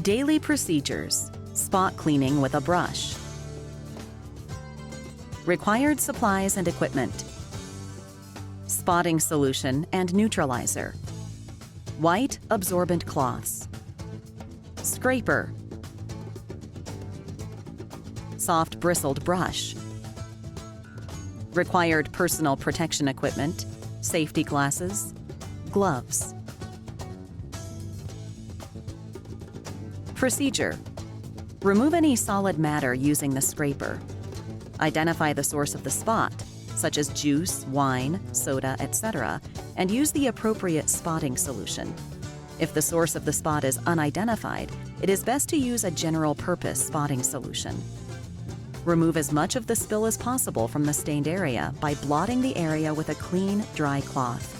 Daily procedures: spot cleaning with a brush. Required supplies and equipment: spotting solution and neutralizer, white absorbent cloths, scraper, soft bristled brush, required personal protection equipment, safety glasses, gloves. Procedure: remove any solid matter using the scraper. Identify the source of the spot, such as juice, wine, soda, etc., and use the appropriate spotting solution. If the source of the spot is unidentified, it is best to use a general-purpose spotting solution. Remove as much of the spill as possible from the stained area by blotting the area with a clean, dry cloth.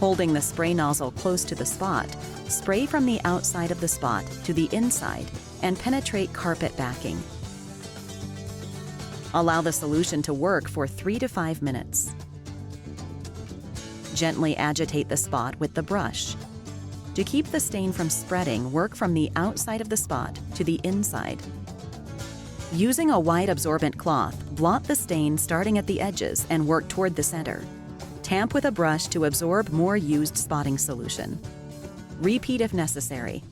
Holding the spray nozzle close to the spot, spray from the outside of the spot to the inside and penetrate carpet backing. Allow the solution to work for 3 to 5 minutes. Gently agitate the spot with the brush. To keep the stain from spreading, work from the outside of the spot to the inside. Using a white absorbent cloth, blot the stain starting at the edges and work toward the center. Tamp with a brush to absorb more used spotting solution. Repeat if necessary.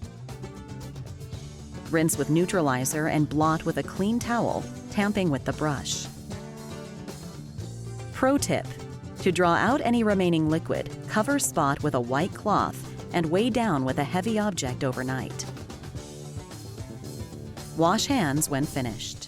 Rinse with neutralizer and blot with a clean towel, tamping with the brush. Pro tip: to draw out any remaining liquid, cover spot with a white cloth and weigh down with a heavy object overnight. Wash hands when finished.